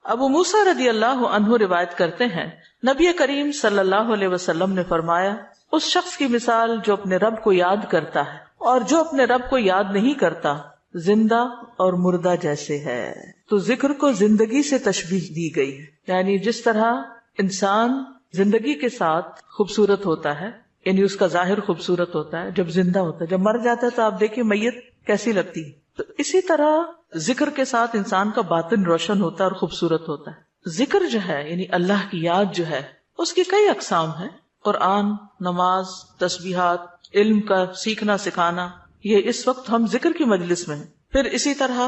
ابو موسیٰ رضی اللہ عنہ روایت کرتے ہیں نبی کریم صلی اللہ علیہ وسلم نے فرمایا اس شخص کی مثال جو اپنے رب کو یاد کرتا ہے اور جو اپنے رب کو یاد نہیں کرتا زندہ اور مردہ جیسے ہے. تو ذکر کو زندگی سے تشبیہ دی گئی ہے، یعنی جس طرح انسان زندگی کے ساتھ خوبصورت ہوتا ہے، یعنی اس کا ظاہر خوبصورت ہوتا ہے جب زندہ ہوتا ہے، جب مر جاتا ہے تو آپ دیکھیے میت کیسی لگتی ہے. تو اسی طرح ذکر کے ساتھ انسان کا باطن روشن ہوتا ہے اور خوبصورت ہوتا ہے. ذکر جو ہے یعنی اللہ کی یاد جو ہے اس کی کئی اقسام ہیں. قرآن، نماز، تسبیحات، علم کا سیکھنا سکھانا، یہ اس وقت ہم ذکر کی مجلس میں ہیں. پھر اسی طرح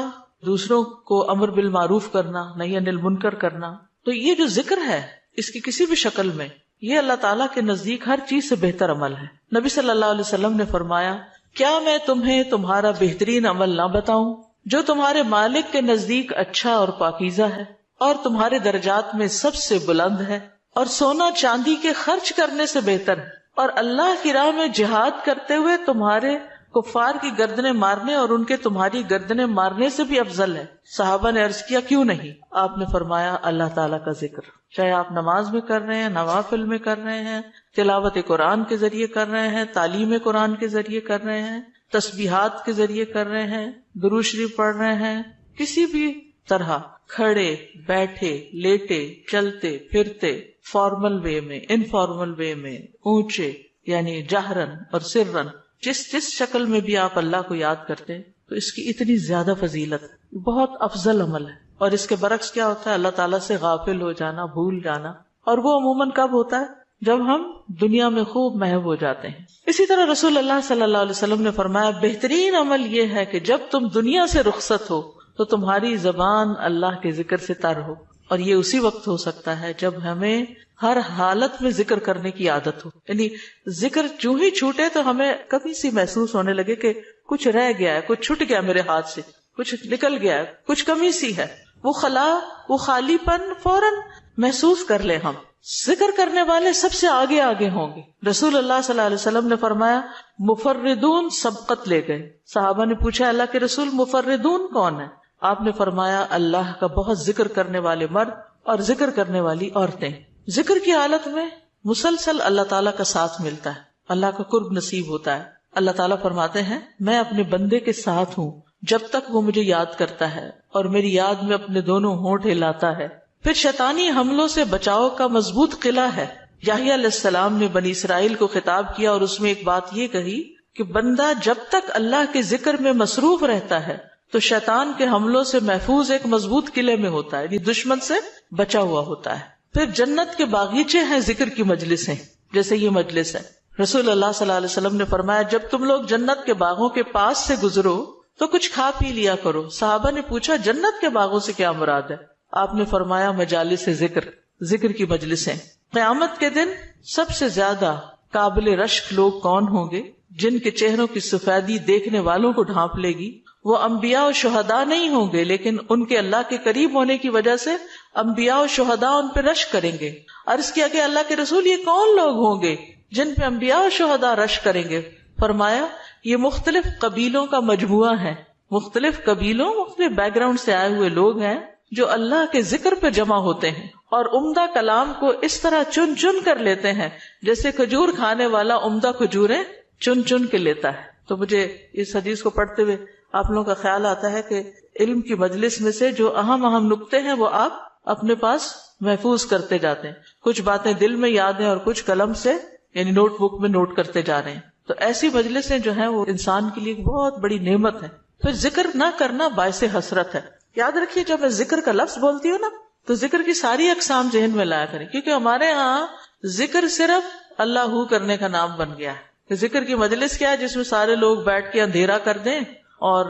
دوسروں کو امر بالمعروف کرنا، نہی عن المنکر کرنا. تو یہ جو ذکر ہے اس کی کسی بھی شکل میں یہ اللہ تعالیٰ کے نزدیک ہر چیز سے بہتر عمل ہے. نبی صلی اللہ علیہ وسلم نے فرمایا کیا میں تمہیں تمہارا بہترین عمل نہ بتاؤں جو تمہارے مالک کے نزدیک اچھا اور پاکیزہ ہے اور تمہارے درجات میں سب سے بلند ہے اور سونا چاندی کے خرچ کرنے سے بہتر ہے اور اللہ کی راہ میں جہاد کرتے ہوئے تمہارے کفار کی گردنیں مارنے اور ان کے تمہاری گردنیں مارنے سے بھی افضل ہے. صحابہ نے عرض کیا کیوں نہیں؟ آپ نے فرمایا اللہ تعالیٰ کا ذکر، چاہے آپ نماز میں کر رہے ہیں، نوافل میں کر رہے ہیں، تلاوت قرآن کے ذریعے کر رہے ہیں، تعلیم قرآن کے ذریعے کر رہے ہیں، تسبیحات کے ذریعے کر رہے ہیں، درود شریف پڑھ رہے ہیں، کسی بھی طرح کھڑے بیٹھے لیٹے چلتے پھرتے، فارمل وے میں، انفارمل وے میں، اونچے یعنی جہرن اور سرن، جس شکل میں بھی آپ اللہ کو یاد کرتے تو اس کی اتنی زیادہ فضیلت ہے، بہت افضل عمل ہے. اور اس کے برعکس کیا ہوتا ہے؟ اللہ تعالیٰ سے غافل ہو جانا، بھول جانا، اور وہ عموماً کب ہوتا ہے؟ جب ہم دنیا میں خوب محو ہو جاتے ہیں. اسی طرح رسول اللہ صلی اللہ علیہ وسلم نے فرمایا بہترین عمل یہ ہے کہ جب تم دنیا سے رخصت ہو تو تمہاری زبان اللہ کے ذکر سے تر ہو. اور یہ اسی وقت ہو سکتا ہے جب ہمیں ہر حالت میں ذکر کرنے کی عادت ہو. یعنی ذکر جو ہی چھوٹے تو ہمیں کبھی سی محسوس ہونے لگے کہ کچھ رہ گیا ہے، کچھ چھٹ گیا میرے ہاتھ سے، کچھ نکل گیا ہے، کچھ کمی سی ہے، وہ خلا، وہ خالی پن فوراً محسوس کر لیں. ہم ذکر کرنے والے سب سے آگے آگے ہوں گے. رسول اللہ صلی اللہ علیہ وسلم نے فرمایا مفردون سبقت لے گئے. صحابہ نے پوچھا اللہ کے رسول مفردون کون ہے؟ آپ نے فرمایا اللہ کا بہت ذکر کرنے والے مرد اور ذکر کرنے والی عورتیں. ذکر کی حالت میں مسلسل اللہ تعالیٰ کا ساتھ ملتا ہے، اللہ کا قرب نصیب ہوتا ہے. اللہ تعالیٰ فرماتے ہیں میں اپنے بندے کے ساتھ ہوں جب تک وہ مجھے یاد کرتا ہے اور میری یاد میں اپنے دونوں ہونٹ ہلاتا ہے. پھر شیطانی حملوں سے بچاؤ کا مضبوط قلعہ ہے. یحییٰ علیہ السلام نے بنی اسرائیل کو خطاب کیا اور اس میں ایک بات یہ کہی کہ بندہ جب تک اللہ کے ذکر میں مصروف رہتا ہے تو شیطان کے حملوں سے محفوظ ایک مضبوط قلعے میں ہوتا ہے، یعنی دشمن سے بچا ہوا ہوتا ہے. پھر جنت کے باغیچے ہیں ذکر کی مجلسیں، جیسے یہ مجلس ہے. رسول اللہ صلی اللہ علیہ وسلم نے فرمایا جب تم لوگ جنت کے باغوں کے پاس سے گزرو تو کچھ کھا پی لیا کرو. صحابہ نے پوچھا جنت کے باغوں سے کیا مراد ہے؟ آپ نے فرمایا مجالس ذکر، ذکر کی مجلسیں. قیامت کے دن سب سے زیادہ قابل رشک لوگ کون ہوں گے؟ جن کے چہروں کی سفیدی دیکھنے والوں کو ڈھانپ لے گی. وہ انبیاء و شہداء نہیں ہوں گے لیکن ان کے اللہ کے قریب ہونے کی وجہ سے انبیاء و شہداء ان پہ رشک کریں گے. عرض کیا کہ اللہ کے رسول یہ کون لوگ ہوں گے جن پہ انبیاء و شہداء رشک کریں گے؟ فرمایا یہ مختلف قبیلوں کا مجموعہ ہے، مختلف قبیلوں، مختلف بیک گراؤنڈ سے آئے ہوئے لوگ ہیں جو اللہ کے ذکر پہ جمع ہوتے ہیں اور عمدہ کلام کو اس طرح چن چن کر لیتے ہیں جیسے کھجور کھانے والا عمدہ کھجوریں چن چن کے لیتا ہے. تو مجھے اس حدیث کو پڑھتے ہوئے آپ لوگوں کا خیال آتا ہے کہ علم کی مجلس میں سے جو اہم نکتے ہیں وہ آپ اپنے پاس محفوظ کرتے جاتے ہیں. کچھ باتیں دل میں یاد ہیں اور کچھ قلم سے یعنی نوٹ بک میں نوٹ کرتے جا رہے ہیں. تو ایسی مجلسیں جو ہیں وہ انسان کے لیے ایک بہت بڑی نعمت ہے. پھر ذکر نہ کرنا باعث حسرت ہے. یاد رکھیے جب میں ذکر کا لفظ بولتی ہوں نا تو ذکر کی ساری اقسام ذہن میں لایا کریں، کیونکہ ہمارے ہاں ذکر صرف اللہ ہو کرنے کا نام بن گیا ہے. ذکر کی مجلس کیا ہے؟ جس میں سارے لوگ بیٹھ کے اندھیرا کر دیں اور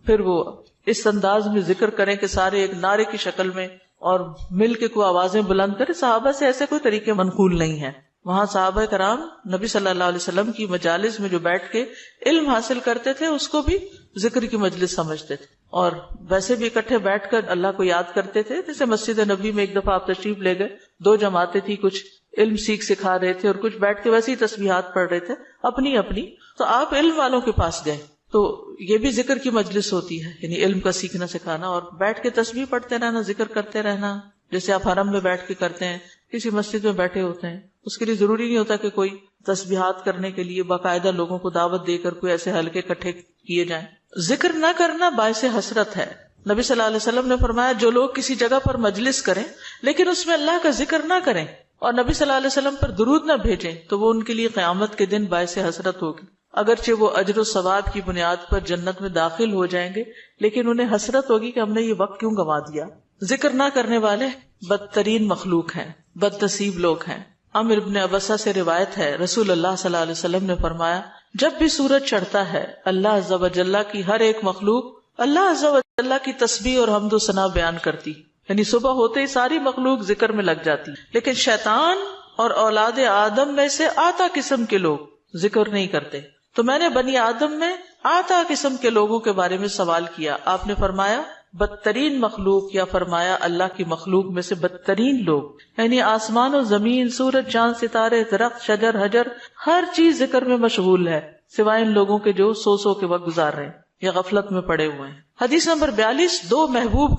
پھر وہ اس انداز میں ذکر کریں کہ سارے ایک نعرے کی شکل میں اور مل کے کوئی آوازیں بلند کریں. صحابہ سے ایسے کوئی طریقے منقول نہیں ہیں. وہاں صحابہ کرام نبی صلی اللہ علیہ وسلم کی مجالس میں جو بیٹھ کے علم حاصل کرتے تھے اس کو بھی ذکر کی مجلس سمجھتے تھے اور ویسے بھی اکٹھے بیٹھ کر اللہ کو یاد کرتے تھے. جیسے مسجد نبی میں ایک دفعہ آپ تشریف لے گئے، 2 جماعتیں تھی، کچھ علم سیکھ سکھا رہے تھے اور کچھ بیٹھ کے ویسے ہی تسبیحات پڑھ رہے تھے اپنی اپنی. تو آپ علم والوں کے پاس گئے تو یہ بھی ذکر کی مجلس ہوتی ہے، یعنی علم کا سیکھنا سکھانا، اور بیٹھ کے تسبیح پڑھتے رہنا، ذکر کرتے رہنا، جیسے آپ حرم میں بیٹھ کے کرتے ہیں، کسی مسجد میں بیٹھے ہوتے ہیں، اس کے لیے ضروری نہیں ہوتا کہ کوئی تسبیحات کرنے کے لیے باقاعدہ لوگوں کو دعوت دے کر کوئی ایسے حلقے اکٹھے کیے جائیں۔ ذکر نہ کرنا باعث حسرت ہے۔ نبی صلی اللہ علیہ وسلم نے فرمایا جو لوگ کسی جگہ پر مجلس کریں لیکن اس میں اللہ کا ذکر نہ کریں اور نبی صلی اللہ علیہ وسلم پر درود نہ بھیجیں تو وہ ان کے لیے قیامت کے دن باعث حسرت ہوگی۔ اگرچہ وہ اجر و ثواب کی بنیاد پر جنت میں داخل ہو جائیں گے لیکن انہیں حسرت ہوگی کہ ہم نے یہ وقت کیوں گنوا دیا۔ ذکر نہ کرنے والے بدترین مخلوق ہیں، بد نصیب لوگ ہیں۔ عمرو بن ابسہ سے روایت ہے، رسول اللہ صلی اللہ علیہ وسلم نے فرمایا جب بھی سورج چڑھتا ہے اللہ عز و جل کی ہر ایک مخلوق اللہ عز و جل کی تسبیح اور حمد و ثنا بیان کرتی، یعنی صبح ہوتے ہی ساری مخلوق ذکر میں لگ جاتی، لیکن شیطان اور اولاد آدم میں سے آتا قسم کے لوگ ذکر نہیں کرتے۔ تو میں نے بنی آدم میں آتا قسم کے لوگوں کے بارے میں سوال کیا، آپ نے فرمایا بدترین مخلوق، یا فرمایا اللہ کی مخلوق میں سے بدترین لوگ، یعنی آسمان و زمین، سورج چاند ستارے، درخت شجر حجر، ہر چیز ذکر میں مشغول ہے سوائے ان لوگوں کے جو سو کے وقت گزار رہے ہیں یا غفلت میں پڑے ہوئے ہیں۔ حدیث نمبر 42، دو محبوب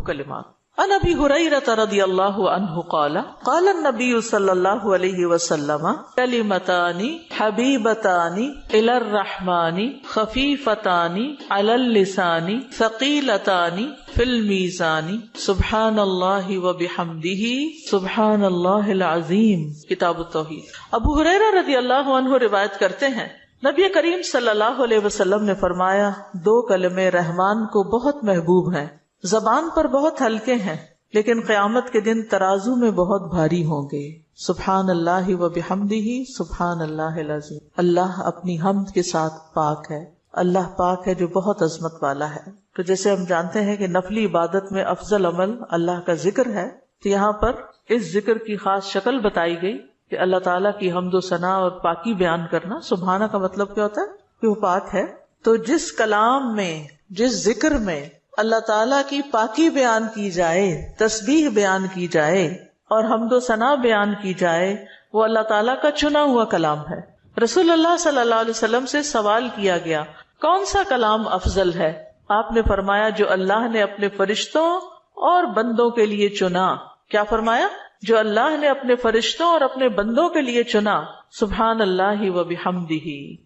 کلمات۔ عن ابی ہریرہ رضی اللہ عنہ قال قال النبی صلی اللہ علیہ وسلم کلمتان حبیبتان الی الرحمن خفیفتان علی اللسان ثقیلتان فی المیزان سبحان اللہ وبحمدہ سبحان اللہ العظیم۔ کتاب التوحید۔ ابو ہریرہ رضی اللہ عنہ روایت کرتے ہیں نبی کریم صلی اللہ علیہ وسلم نے فرمایا دو کلمے رحمان کو بہت محبوب ہیں، زبان پر بہت ہلکے ہیں لیکن قیامت کے دن ترازو میں بہت بھاری ہوں گے۔ سبحان اللہ و بحمدہ سبحان اللہ العظیم۔ اللہ اپنی حمد کے ساتھ پاک ہے، اللہ پاک ہے جو بہت عظمت والا ہے۔ تو جیسے ہم جانتے ہیں کہ نفلی عبادت میں افضل عمل اللہ کا ذکر ہے، تو یہاں پر اس ذکر کی خاص شکل بتائی گئی کہ اللہ تعالیٰ کی حمد و ثنا اور پاکی بیان کرنا۔ سبحانہ کا مطلب کیا ہوتا ہے کہ وہ پاک ہے۔ تو جس کلام میں، جس ذکر میں اللہ تعالیٰ کی پاکی بیان کی جائے، تسبیح بیان کی جائے اور حمد و ثنا بیان کی جائے، وہ اللہ تعالیٰ کا چنا ہوا کلام ہے۔ رسول اللہ صلی اللہ علیہ وسلم سے سوال کیا گیا کون سا کلام افضل ہے؟ آپ نے فرمایا جو اللہ نے اپنے فرشتوں اور بندوں کے لیے چنا۔ کیا فرمایا؟ جو اللہ نے اپنے فرشتوں اور اپنے بندوں کے لیے چنا۔ سبحان اللہ و بحمدہ،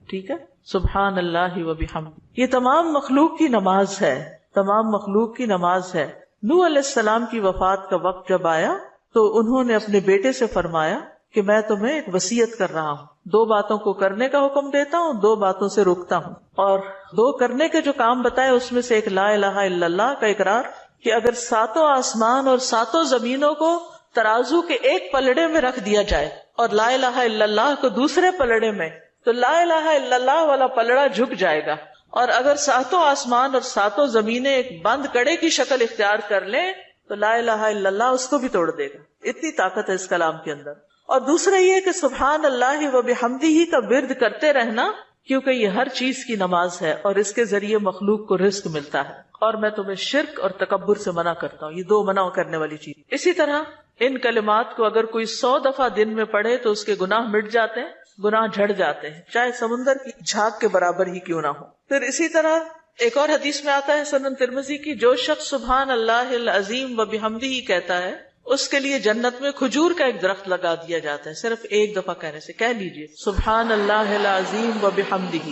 ٹھیک ہے، سبحان اللہ و بحمدہ۔ یہ تمام مخلوق کی نماز ہے، تمام مخلوق کی نماز ہے۔ نوح علیہ السلام کی وفات کا وقت جب آیا تو انہوں نے اپنے بیٹے سے فرمایا کہ میں تمہیں ایک وصیت کر رہا ہوں، دو باتوں کو کرنے کا حکم دیتا ہوں، دو باتوں سے روکتا ہوں۔ اور دو کرنے کے جو کام بتائے اس میں سے ایک لا الہ الا اللہ کا اقرار، کہ اگر ساتوں آسمان اور ساتوں زمینوں کو ترازو کے ایک پلڑے میں رکھ دیا جائے اور لا الہ الا اللہ کو دوسرے پلڑے میں، تو لا الہ الا اللہ والا پلڑا جھک جائے گا، اور اگر ساتوں آسمان اور ساتوں زمینیں ایک بند کڑے کی شکل اختیار کر لیں تو لا الہ الا اللہ اس کو بھی توڑ دے گا۔ اتنی طاقت ہے اس کلام کے اندر۔ اور دوسرا یہ کہ سبحان اللہ و بحمدہ کا ورد کرتے رہنا، کیونکہ یہ ہر چیز کی نماز ہے اور اس کے ذریعے مخلوق کو رزق ملتا ہے۔ اور میں تمہیں شرک اور تکبر سے منع کرتا ہوں، یہ دو منع کرنے والی چیز۔ اسی طرح ان کلمات کو اگر کوئی 100 دفعہ دن میں پڑھے تو اس کے گناہ مٹ جاتے ہیں، گناہ جھڑ جاتے ہیں، چاہے سمندر کی جھاگ کے برابر ہی کیوں نہ ہو۔ پھر اسی طرح ایک اور حدیث میں آتا ہے سنن ترمذی کی، جو شخص سبحان اللہ العظیم و بحمدہ کہتا ہے اس کے لیے جنت میں کھجور کا ایک درخت لگا دیا جاتا ہے، صرف ایک دفعہ کہنے سے۔ کہہ لیجئے سبحان اللہ العظیم و بحمدہ۔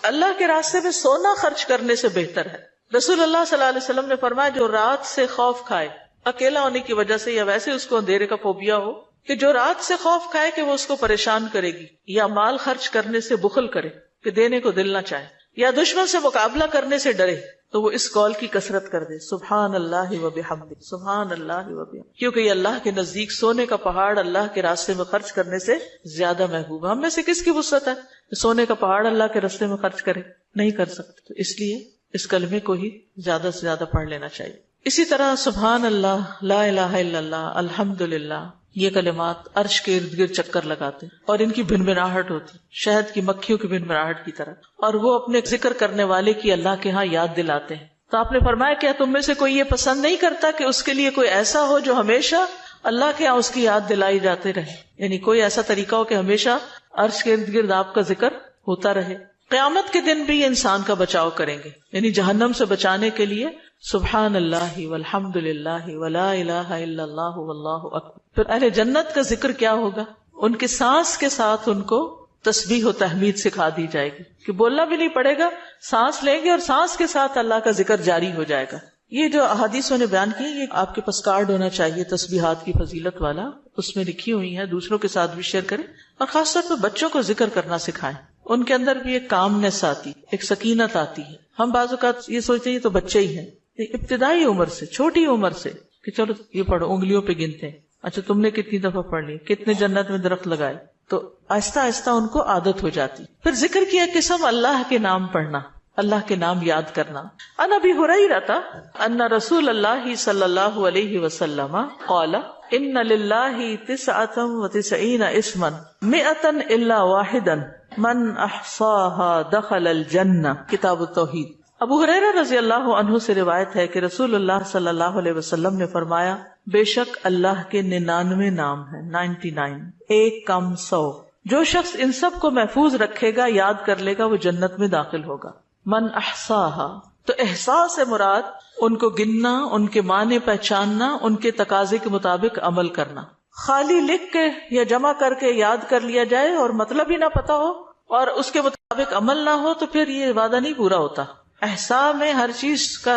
اللہ کے راستے میں سونا خرچ کرنے سے بہتر ہے۔ رسول اللہ صلی اللہ علیہ وسلم نے فرمایا جو رات سے خوف کھائے، اکیلا ہونے کی وجہ سے یا ویسے اس کو اندھیرے کا فوبیا ہو، کہ جو رات سے خوف کھائے کہ وہ اس کو پریشان کرے گی، یا مال خرچ کرنے سے بخل کرے کہ دینے کو دل نہ چاہے، یا دشمن سے مقابلہ کرنے سے ڈرے، تو وہ اس قول کی کثرت کر دے سبحان اللہ و بحمدہ، سبحان اللہ و بحمدہ، کیونکہ یہ اللہ کے نزدیک سونے کا پہاڑ اللہ کے راستے میں خرچ کرنے سے زیادہ محبوب ہے۔ ہم میں سے کس کی وسعت ہے کہ سونے کا پہاڑ اللہ کے راستے میں خرچ کرے؟ نہیں کر سکتے، تو اس لیے اس کلمے کو ہی زیادہ سے زیادہ پڑھ لینا چاہیے۔ اسی طرح سبحان اللہ، لا الہ الا اللہ، الحمدللہ، یہ کلمات عرش کے ارد گرد چکر لگاتے اور ان کی بھنبھناہٹ ہوتی شہد کی مکھیوں کی بھنبھناہٹ کی طرح، اور وہ اپنے ذکر کرنے والے کی اللہ کے ہاں یاد دلاتے ہیں۔ تو آپ نے فرمایا کیا تم میں سے کوئی یہ پسند نہیں کرتا کہ اس کے لیے کوئی ایسا ہو جو ہمیشہ اللہ کے ہاں اس کی یاد دلائی جاتے رہے، یعنی کوئی ایسا طریقہ ہو کہ ہمیشہ عرش کے ارد گرد آپ کا ذکر ہوتا رہے. قیامت کے دن بھی یہ انسان کا بچاؤ کریں گے، یعنی جہنم سے بچانے کے لیے سبحان اللہ والحمد للہ ولا الہ الا اللہ واللہ اکبر. پھر اہل جنت کا ذکر کیا ہوگا؟ ان کے سانس کے ساتھ ان کو تسبیح و تحمید سکھا دی جائے گی کہ بولنا بھی نہیں پڑے گا، سانس لیں گے اور سانس کے ساتھ اللہ کا ذکر جاری ہو جائے گا. یہ جو احادیثوں نے بیان کی، یہ آپ کے پاس کارڈ ہونا چاہیے تسبیحات کی فضیلت والا، اس میں لکھی ہوئی ہیں، دوسروں کے ساتھ بھی شیئر کریں، اور خاص طور پہ بچوں کو ذکر کرنا سکھائیں. ان کے اندر بھی ایک کامنس آتی، ایک سکینت آتی ہے. ہم بعض اوقات یہ سوچتے ہیں یہ تو بچے ہی ہیں، ابتدائی عمر سے، چھوٹی عمر سے کہ چلو یہ پڑھو، انگلیوں پہ گنتے ہیں، اچھا تم نے کتنی دفعہ پڑھ لی، کتنے جنت میں درخت لگائے، تو آہستہ آہستہ ان کو عادت ہو جاتی. پھر ذکر کی ایک قسم اللہ کے نام پڑھنا، اللہ کے نام یاد کرنا. عن ابی ہریرہ ان رسول اللہ صلی اللہ علیہ وسلم قال ان للہ 99 اسما 100 الا واحدا من احصاها دخل الجنہ. کتاب التوحید. ابو ہریرہ رضی اللہ عنہ سے روایت ہے کہ رسول اللہ صلی اللہ علیہ وسلم نے فرمایا، بے شک اللہ کے 99 نام ہیں، 99، ایک کم 100. جو شخص ان سب کو محفوظ رکھے گا، یاد کر لے گا، وہ جنت میں داخل ہوگا. من احصاها، تو احساس سے مراد ان کو گننا، ان کے معنی پہچاننا، ان کے تقاضے کے مطابق عمل کرنا. خالی لکھ کے یا جمع کر کے یاد کر لیا جائے اور مطلب ہی نہ پتا ہو اور اس کے مطابق عمل نہ ہو تو پھر یہ وعدہ نہیں پورا ہوتا. احصاء میں ہر چیز کا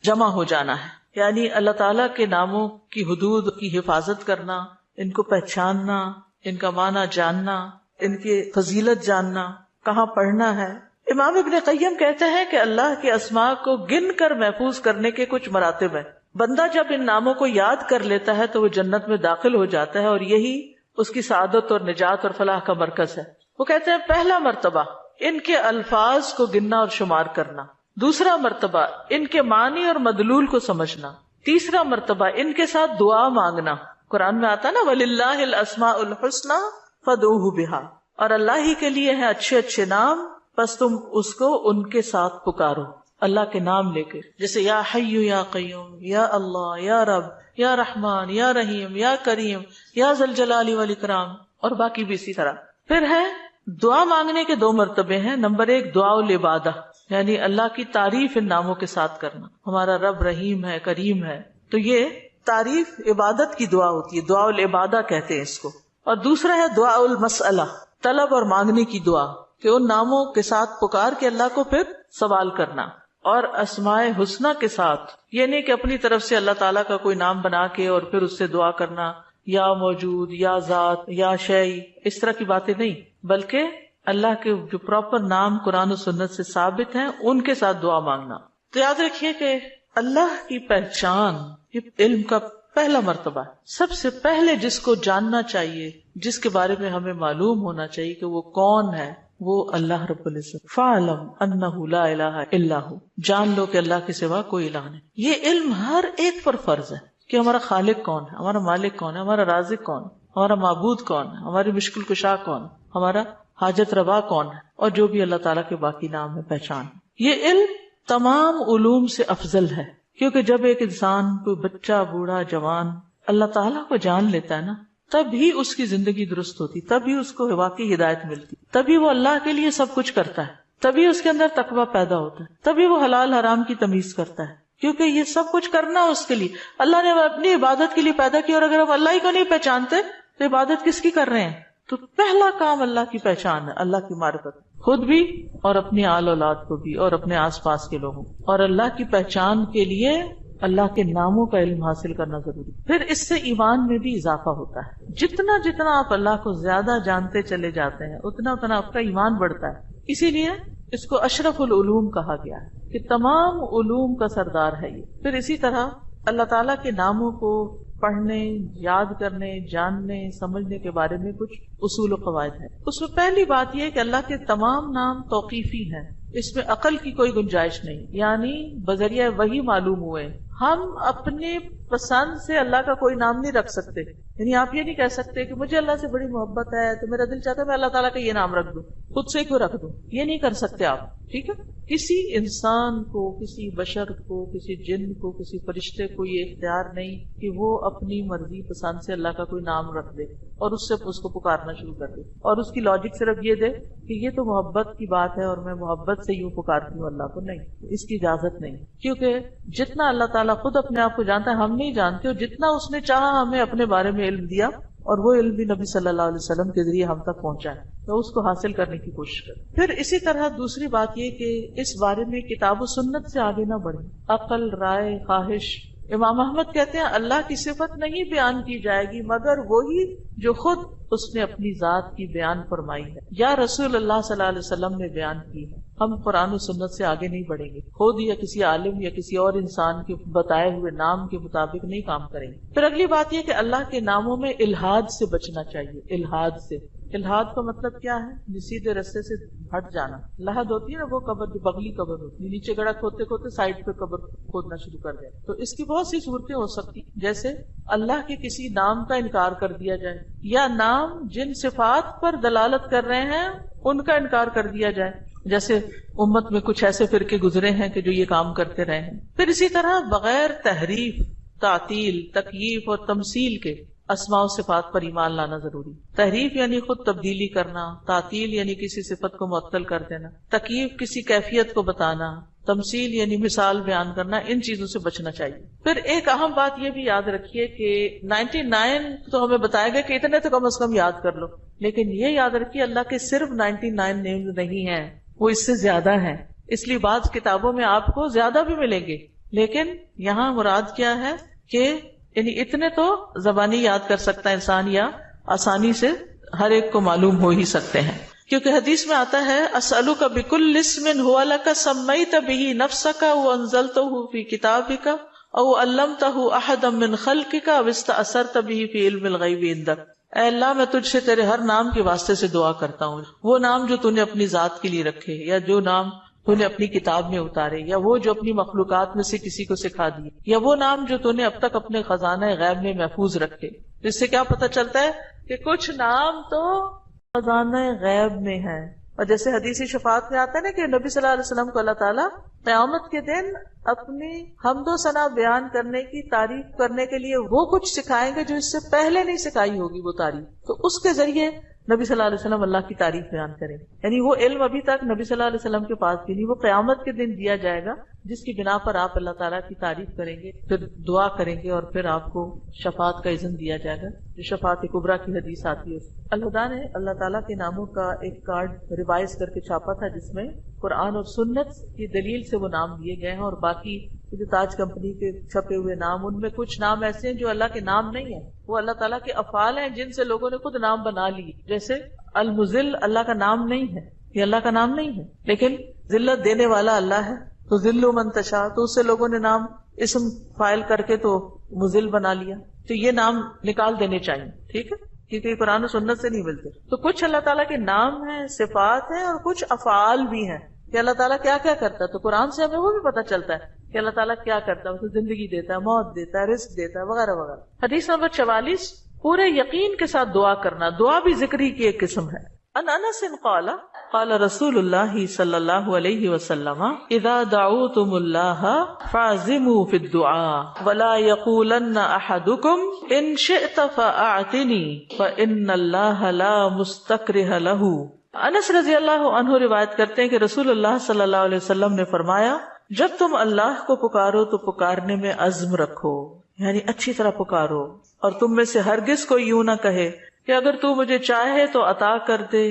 جمع ہو جانا ہے، یعنی اللہ تعالیٰ کے ناموں کی حدود کی حفاظت کرنا، ان کو پہچاننا، ان کا معنی جاننا، ان کی فضیلت جاننا، کہاں پڑھنا ہے. امام ابن قیم کہتے ہیں کہ اللہ کے اسماء کو گن کر محفوظ کرنے کے کچھ مراتب ہیں. بندہ جب ان ناموں کو یاد کر لیتا ہے تو وہ جنت میں داخل ہو جاتا ہے، اور یہی اس کی سعادت اور نجات اور فلاح کا مرکز ہے. وہ کہتے ہیں پہلا مرتبہ ان کے الفاظ کو گننا اور شمار کرنا، دوسرا مرتبہ ان کے معنی اور مدلول کو سمجھنا، تیسرا مرتبہ ان کے ساتھ دعا مانگنا. قرآن میں آتا نا وَلِلَّهِ الْأَسْمَاءُ الْحُسْنَى فَادْعُوهُ بِهَا، اور اللہ ہی کے لیے ہیں اچھے اچھے نام، بس تم اس کو ان کے ساتھ پکارو، اللہ کے نام لے کے، جیسے یا حی یا قیوم، یا اللہ، یا رب، یا رحمان، یا رحیم، یا کریم، یا ذی الجلال والاکرام، اور باقی بھی اسی طرح. پھر ہے دعا مانگنے کے 2 مرتبے ہیں. نمبر 1 دعا العبادہ، یعنی اللہ کی تعریف ان ناموں کے ساتھ کرنا. ہمارا رب رحیم ہے، کریم ہے، تو یہ تعریف عبادت کی دعا ہوتی ہے، دعا العبادہ کہتے ہیں اس کو. اور دوسرا ہے دعا المسئلہ، طلب اور مانگنے کی دعا، کہ ان ناموں کے ساتھ پکار کے اللہ کو پھر سوال کرنا. اور اسماء حسنہ کے ساتھ یہ نہیں کہ اپنی طرف سے اللہ تعالیٰ کا کوئی نام بنا کے اور پھر اس سے دعا کرنا، یا موجود، یا ذات، یا شیء، اس طرح کی باتیں نہیں، بلکہ اللہ کے جو پراپر نام قرآن و سنت سے ثابت ہیں ان کے ساتھ دعا مانگنا. تو یاد رکھیے کہ اللہ کی پہچان یہ علم کا پہلا مرتبہ ہے. سب سے پہلے جس کو جاننا چاہیے، جس کے بارے میں ہمیں معلوم ہونا چاہیے کہ وہ کون ہے، وہ اللہ رب العزت. فَاعْلَمْ أَنَّهُ لَا إِلَهَ إِلَّا هُوَ، جان لو کہ اللہ کے سوا کوئی الہ نہیں. یہ علم ہر ایک پر فرض ہے کہ ہمارا خالق کون ہے، ہمارا مالک کون ہے، ہمارا رازق کون ہے، ہمارا معبود کون ہے، ہماری مشکل کشا کون ہے، ہمارا حاجت روا کون ہے، اور جو بھی اللہ تعالیٰ کے باقی نام ہے، پہچان. یہ علم تمام علوم سے افضل ہے، کیونکہ جب ایک انسان، کوئی بچہ، بوڑھا، جوان اللہ تعالیٰ کو جان لیتا ہے نا، تب ہی اس کی زندگی درست ہوتی، تب ہی اس کو واقعی ہدایت ملتی، تبھی وہ اللہ کے لیے سب کچھ کرتا ہے، تبھی اس کے اندر تقویٰ پیدا ہوتا ہے، تبھی وہ حلال حرام کی تمیز کرتا ہے. کیونکہ یہ سب کچھ کرنا اس کے لیے، اللہ نے اپنی عبادت کے لیے پیدا کیا، اور اگر ہم اللہ ہی کو نہیں پہچانتے تو عبادت کس کی کر رہے ہیں؟ تو پہلا کام اللہ کی پہچان ہے، اللہ کی معرفت، خود بھی اور اپنی آل اولاد کو بھی اور اپنے آس پاس کے لوگوں. اور اللہ کی پہچان کے لیے اللہ کے ناموں کا علم حاصل کرنا ضروری. پھر اس سے ایمان میں بھی اضافہ ہوتا ہے. جتنا جتنا آپ اللہ کو زیادہ جانتے چلے جاتے ہیں اتنا اتنا آپ کا ایمان بڑھتا ہے. اسی لیے اس کو اشرف العلوم کہا گیا ہے کہ تمام علوم کا سردار ہے یہ. پھر اسی طرح اللہ تعالیٰ کے ناموں کو پڑھنے، یاد کرنے، جاننے، سمجھنے کے بارے میں کچھ اصول و قواعد ہیں. اس میں پہلی بات یہ کہ اللہ کے تمام نام توقیفی ہیں، اس میں عقل کی کوئی گنجائش نہیں، یعنی بذریعہ وحی معلوم ہوئے. ہم اپنے پسند سے اللہ کا کوئی نام نہیں رکھ سکتے. یعنی آپ یہ نہیں کہہ سکتے کہ مجھے اللہ سے بڑی محبت ہے تو میرا دل چاہتا ہے میں اللہ تعالیٰ کا یہ نام رکھ دوں، خود سے کیوں رکھ دوں، یہ نہیں کر سکتے آپ، ٹھیک ہے؟ کسی انسان کو، کسی بشر کو، کسی جن کو، کسی فرشتے کو یہ اختیار نہیں کہ وہ اپنی مرضی پسند سے اللہ کا کوئی نام رکھ دے اور اس سے اس کو پکارنا شروع کر دے، اور اس کی لاجک صرف یہ دے کہ یہ تو محبت کی بات ہے اور میں محبت سے یوں پکارتی ہوں اللہ کو. نہیں، اس کی اجازت نہیں، کیونکہ جتنا اللہ تعالیٰ خود اپنے آپ کو جانتا ہے ہم نہیں جانتے، اور جتنا اس نے چاہا ہمیں اپنے بارے میں علم دیا، اور وہ علم بھی نبی صلی اللہ علیہ وسلم کے ذریعے ہم تک پہنچا ہے، تو اس کو حاصل کرنے کی کوشش کریں. پھر اسی طرح دوسری بات یہ کہ اس بارے میں کتاب و سنت سے آگے نہ بڑھیں، عقل، رائے، خواہش. امام احمد کہتے ہیں اللہ کی صفت نہیں بیان کی جائے گی مگر وہی جو خود اس نے اپنی ذات کی بیان فرمائی ہے یا رسول اللہ صلی اللہ علیہ وسلم نے بیان کی ہے. ہم قرآن و سنت سے آگے نہیں بڑھیں گے، خود یا کسی عالم یا کسی اور انسان کے بتائے ہوئے نام کے مطابق نہیں کام کریں گے. پھر اگلی بات یہ کہ اللہ کے ناموں میں الحاد سے بچنا چاہیے. الحاد سے، الحاد کا مطلب کیا ہے؟ سیدھے رستے سے ہٹ جانا. لحد ہوتی ہے نا وہ قبر جو بغلی قبر ہوتی ہے، نیچے گڑھا کھودتے کھودتے سائڈ پہ قبر کھودنا شروع کر دیں. تو اس کی بہت سی صورتیں ہو سکتی، جیسے اللہ کے کسی نام کا انکار کر دیا جائے، یا نام جن صفات پر دلالت کر رہے ہیں ان کا انکار کر دیا جائے، جیسے امت میں کچھ ایسے فرقے گزرے ہیں کہ جو یہ کام کرتے رہے ہیں. پھر اسی طرح بغیر تحریف، تعطیل، تکییف اور تمثیل کے اسماء و صفات پر ایمان لانا ضروری. تحریف یعنی خود تبدیلی کرنا، تعطیل یعنی کسی صفت کو معطل کر دینا، تکییف کسی کیفیت کو بتانا، تمثیل یعنی مثال بیان کرنا، ان چیزوں سے بچنا چاہیے. پھر ایک اہم بات یہ بھی یاد رکھیے کہ 99 تو ہمیں بتایا گیا کہ اتنے تو کم از کم یاد کر لو، لیکن یہ یاد رکھیے اللہ کے صرف 99 نیم نہیں ہیں، وہ اس سے زیادہ ہیں. اس لیے بعض کتابوں میں آپ کو زیادہ بھی ملیں گے، لیکن یہاں مراد کیا ہے کہ یعنی اتنے تو زبانی یاد کر سکتا ہے انسان، یا آسانی سے ہر ایک کو معلوم ہو ہی سکتے ہیں. کیونکہ حدیث میں آتا ہے اسألک بکل اسم هو لک سمیت به نفسک وانزلته فی کتابک او علمته احدا من خلقک او استأثرت به فی علم الغیب عندک. اے اللہ میں تجھ سے تیرے ہر نام کے واسطے سے دعا کرتا ہوں، وہ نام جو تو نے اپنی ذات کے لیے رکھے، یا جو نام تو نے اپنی کتاب میں اتارے، یا وہ جو اپنی مخلوقات میں سے کسی کو سکھا دیے، یا وہ نام جو تو نے اب تک اپنے خزانہ غیب میں محفوظ رکھے. اس سے کیا پتہ چلتا ہے کہ کچھ نام تو خزانہ غیب میں ہے. اور جیسے حدیث شفاعت میں آتا ہے نا کہ نبی صلی اللہ علیہ وسلم کو اللہ تعالیٰ قیامت کے دن اپنی حمد و ثنا بیان کرنے کی تعریف کرنے کے لیے وہ کچھ سکھائیں گے جو اس سے پہلے نہیں سکھائی ہوگی وہ تعریف، تو اس کے ذریعے نبی صلی اللہ علیہ وسلم اللہ کی تعریف بیان کریں. یعنی وہ علم ابھی تک نبی صلی اللہ علیہ وسلم کے پاس بھی نہیں، وہ قیامت کے دن دیا جائے گا، جس کی بنا پر آپ اللہ تعالیٰ کی تعریف کریں گے، پھر دعا کریں گے، اور پھر آپ کو شفاعت کا اذن دیا جائے گا، جو شفاعت کبریٰ کی حدیث آتی ہے. الہدیٰ نے اللہ تعالیٰ کے ناموں کا ایک کارڈ ریوائز کر کے چھاپا تھا، جس میں قرآن اور سنت کی دلیل سے وہ نام دیے گئے ہیں، اور باقی جو تاج کمپنی کے چھپے ہوئے نام، ان میں کچھ نام ایسے ہیں جو اللہ کے نام نہیں ہیں، وہ اللہ تعالیٰ کے افعال ہیں جن سے لوگوں نے خود نام بنا لی. جیسے المذل اللہ کا نام نہیں ہے، یہ اللہ کا نام نہیں ہے، لیکن ذلت دینے والا اللہ ہے، تو ذل من تشاء، تو اس سے لوگوں نے نام اسم فائل کر کے تو مذل بنا لیا. تو یہ نام نکال دینے چاہیے، ٹھیک ہے، کیونکہ قرآن و سنت سے نہیں ملتے. تو کچھ اللہ تعالیٰ کے نام ہیں، صفات ہیں، اور کچھ افعال بھی ہیں کہ اللہ تعالیٰ کیا کیا کرتا ہے. تو قرآن سے ہمیں وہ بھی پتہ چلتا ہے کہ اللہ تعالیٰ کیا کرتا ہے، اسے زندگی دیتا ہے، موت دیتا ہے، رزق دیتا ہے، وغیرہ وغیرہ. حدیث نمبر 44، پورے یقین کے ساتھ دعا کرنا. دعا بھی ذکری کی ایک قسم ہے. ان انس قال قال رسول اللہ صلی اللہ علیہ وسلم اذا دعوتم اللہ فاعزموا فی الدعاء ولا یقولن احدکم ان شئت فاعتنی فان اللہ لا مستکرہ لہ. انس رضی اللہ عنہ روایت کرتے ہیں کہ رسول اللہ صلی اللہ علیہ وسلم نے فرمایا، جب تم اللہ کو پکارو تو پکارنے میں عزم رکھو، یعنی اچھی طرح پکارو، اور تم میں سے ہرگز کوئی یوں نہ کہے کہ اگر تو مجھے چاہے تو عطا کر دے،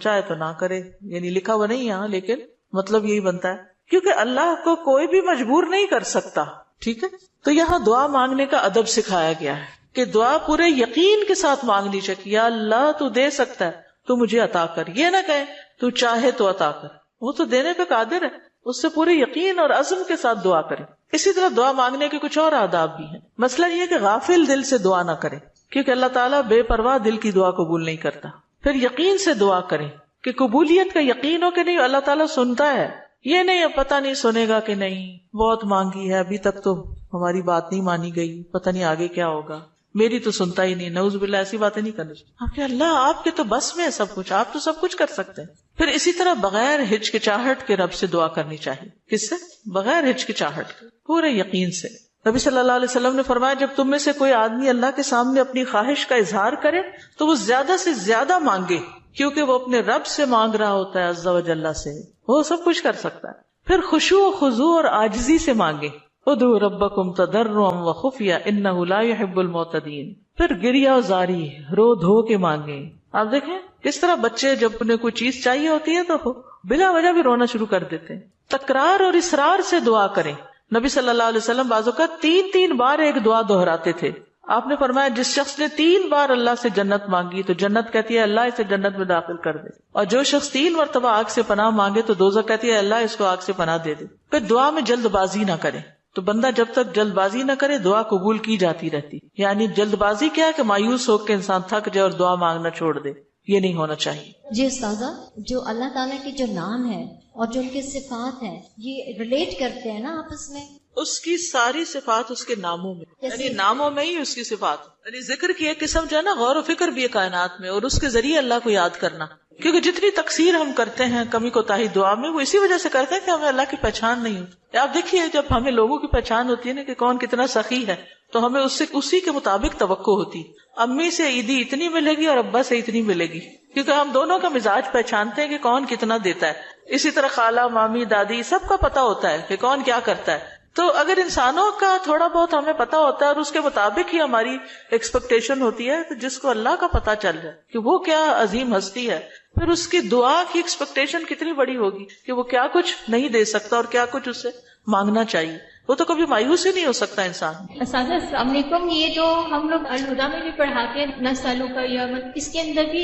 چاہے تو نہ کرے. یعنی لکھا ہوا نہیں یہاں، لیکن مطلب یہی بنتا ہے، کیونکہ اللہ کو کوئی بھی مجبور نہیں کر سکتا. ٹھیک ہے، تو یہاں دعا مانگنے کا ادب سکھایا گیا ہے کہ دعا پورے یقین کے ساتھ مانگنی چاہیے. یا اللہ تو دے سکتا ہے، تو مجھے عطا کر. یہ نہ کہے تو چاہے تو عطا کر، وہ تو دینے پہ قادر ہے، اس سے پورے یقین اور عزم کے ساتھ دعا کرے. اسی طرح دعا مانگنے کے کچھ اور آداب بھی ہیں. مسئلہ یہ کہ غافل دل سے دعا نہ کرے، کیونکہ اللہ تعالیٰ بے پرواہ دل کی دعا قبول نہیں کرتا. پھر یقین سے دعا کریں کہ قبولیت کا یقین ہو کہ نہیں اللہ تعالیٰ سنتا ہے. یہ نہیں پتہ نہیں سنے گا کہ نہیں، بہت مانگی ہے ابھی تک تو ہماری بات نہیں مانی گئی، پتہ نہیں آگے کیا ہوگا. میری تو سنتا ہی نہیں، نعوذ باللہ ایسی باتیں نہیں کرنی چاہیے. آپ کہ اللہ آپ کے تو بس میں ہے سب کچھ، آپ تو سب کچھ کر سکتے ہیں. پھر اسی طرح بغیر ہچکچاہٹ کے رب سے دعا کرنی چاہیے. کس سے؟ بغیر ہچکچاہٹ کے، پورے یقین سے. نبی صلی اللہ علیہ وسلم نے فرمایا جب تم میں سے کوئی آدمی اللہ کے سامنے اپنی خواہش کا اظہار کرے تو وہ زیادہ سے زیادہ مانگے، کیونکہ وہ اپنے رب سے مانگ رہا ہوتا ہے عز و جل سے، وہ سب کچھ کر سکتا ہے. پھر خشوع و خضوع اور عاجزی سے مانگے. ادعوا ربکم تضرعا وخفیا انہ لا يحب المعتدین. پھر گریہ و زاری، رو دھو کے مانگے. آپ دیکھیں کس طرح بچے جب انہیں کوئی چیز چاہیے ہوتی ہے تو بلا وجہ بھی رونا شروع کر دیتے ہیں. تکرار اور اصرار سے دعا کریں. نبی صلی اللہ علیہ وسلم بعض اوقات 3 بار ایک دعا دہراتے تھے. آپ نے فرمایا جس شخص نے 3 بار اللہ سے جنت مانگی تو جنت کہتی ہے اللہ اسے جنت میں داخل کر دے، اور جو شخص 3 مرتبہ آگ سے پناہ مانگے تو دوزخ کہتی ہے اللہ اس کو آگ سے پناہ دے دے. پھر دعا میں جلد بازی نہ کریں. تو بندہ جب تک جلد بازی نہ کرے دعا قبول کی جاتی رہتی. یعنی جلد بازی کیا ہے کہ مایوس ہو کے انسان تھک جائے اور دعا مانگنا چھوڑ دے، یہ نہیں ہونا چاہیے. جی استاذہ، جو اللہ تعالیٰ کے جو نام ہے اور جو ان کے صفات ہیں یہ ریلیٹ کرتے ہیں نا آپس میں؟ اس کی ساری صفات اس کے ناموں میں، یعنی ناموں میں ہی اس کی صفات. یعنی ذکر کی ایک قسم جو ہے نا غور و فکر بھی ہے کائنات میں، اور اس کے ذریعے اللہ کو یاد کرنا. کیونکہ جتنی تقصیر ہم کرتے ہیں کمی کوتاہی دعا میں، وہ اسی وجہ سے کرتے ہیں کہ ہمیں اللہ کی پہچان نہیں ہوتی. آپ دیکھیے جب ہمیں لوگوں کی پہچان ہوتی ہے نا کہ کون کتنا سخی ہے تو ہمیں اس سے اسی کے مطابق توقع ہوتی. امی سے عیدی اتنی ملے گی اور ابا سے اتنی ملے گی، کیونکہ ہم دونوں کا مزاج پہچانتے ہیں کہ کون کتنا دیتا ہے. اسی طرح خالہ مامی دادی سب کا پتا ہوتا ہے کہ کون کیا کرتا ہے. تو اگر انسانوں کا تھوڑا بہت ہمیں پتا ہوتا ہے اور اس کے مطابق ہی ہماری ایکسپیکٹیشن ہوتی ہے، تو جس کو اللہ کا پتا چل جائے کہ وہ کیا عظیم ہستی ہے، پھر اس کی دعا کی ایکسپیکٹیشن کتنی بڑی ہوگی کہ وہ کیا کچھ نہیں دے سکتا اور کیا کچھ اس سے مانگنا چاہیے. وہ تو کبھی مایوس ہی نہیں ہو سکتا انسان. اساتذہ السلام علیکم. یہ جو ہم لوگ الہدا میں بھی پڑھاتے ہیں نسلوں کا یوم، اس کے اندر بھی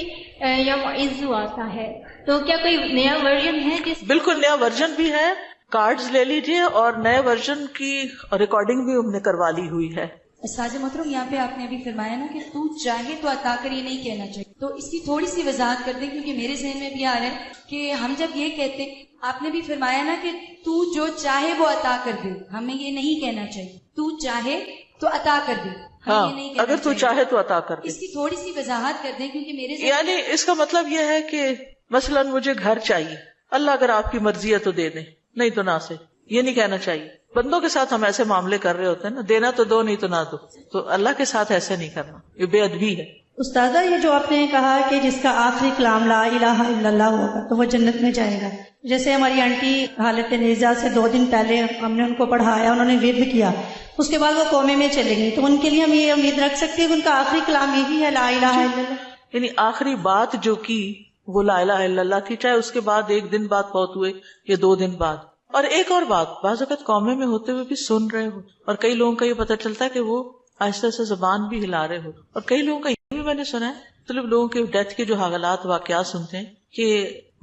یوم عزو آتا ہے، تو کیا کوئی نیا ورژن ہے جس؟ بالکل نیا ورژن بھی ہے. کارڈز لے لیجئے اور نئے ورژن کی ریکارڈنگ بھی ہم نے کروا لی ہوئی ہے. ساجد محترم، یہاں پہ آپ نے ابھی فرمایا نا کہ تو چاہے تو عطا کر، یہ نہیں کہنا چاہیے، تو اس کی تھوڑی سی وضاحت کر دیں کیونکہ میرے ذہن میں بھی آ رہا ہے کہ ہم جب یہ کہتے ہیں، آپ نے بھی فرمایا نا کہ تو جو چاہے وہ عطا کر دے، ہمیں یہ نہیں کہنا چاہیے تو چاہے تو عطا کر دے. ہاں، اگر تو چاہے تو عطا کر دے. اس کی تھوڑی سی وضاحت کر دیں کیونکہ میرے ذہن یعنی اس کا مطلب یہ ہے کہ مثلا مجھے گھر چاہیے، اللہ اگر آپ کی مرضی ہے تو دے دیں، نہیں تو نہ سے. یہ نہیں کہنا چاہیے. بندوں کے ساتھ ہم ایسے معاملے کر رہے ہوتے ہیں نا، دینا تو دو نہیں تو نہ دو، تو اللہ کے ساتھ ایسے نہیں کرنا، یہ بے ادبی ہے. استاذہ یہ جو آپ نے کہا کہ جس کا آخری کلام لا الہ الا اللہ ہوگا تو وہ جنت میں جائے گا، جیسے ہماری آنٹی حالت نیزہ سے 2 دن پہلے ہم نے ان کو پڑھایا، انہوں نے ورد کیا، اس کے بعد وہ کومے میں چلے گئی، تو ان کے لیے ہم یہ امید رکھ سکتے ہیں کہ ان کا آخری کلام یہی ہے لا الہ الا اللہ؟ یعنی آخری بات جو کی وہ لا الہ الا اللہ تھی، چاہے اس کے بعد 1 دن بعد فوت ہوئے یا 2 دن بعد. اور ایک اور بات، بعض اوقات قومے میں ہوتے ہوئے بھی سن رہے ہو، اور کئی لوگوں کا یہ پتہ چلتا ہے کہ وہ آہستہ آہستہ زبان بھی ہلا رہے ہو، اور کئی لوگوں کا یہ بھی میں نے سنا ہے، مطلب لوگوں کے ڈیتھ کے جو حالات واقعات سنتے ہیں کہ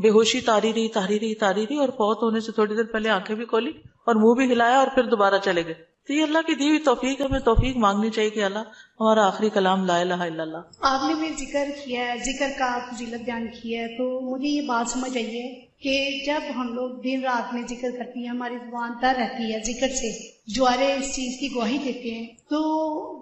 بے ہوشی تاری رہی اور فوت ہونے سے تھوڑی دیر پہلے آنکھیں بھی کھولی اور منہ بھی ہلایا اور پھر دوبارہ چلے گئے. تو یہ اللہ کی دی ہوئی توفیق ہے، ہمیں توفیق مانگنی چاہیے کہ اللہ ہمارا آخری کلام لا الہ الا اللہ. آپ نے بھی ذکر کیا ہے، ذکر کا فضیلت بیان کی ہے، تو مجھے یہ بات سمجھ آئی ہے کہ جب ہم لوگ دن رات میں ذکر کرتی ہیں، ہماری زبان تر رہتی ہے ذکر سے، جوارے اس چیز کی گواہی دیتے ہیں، تو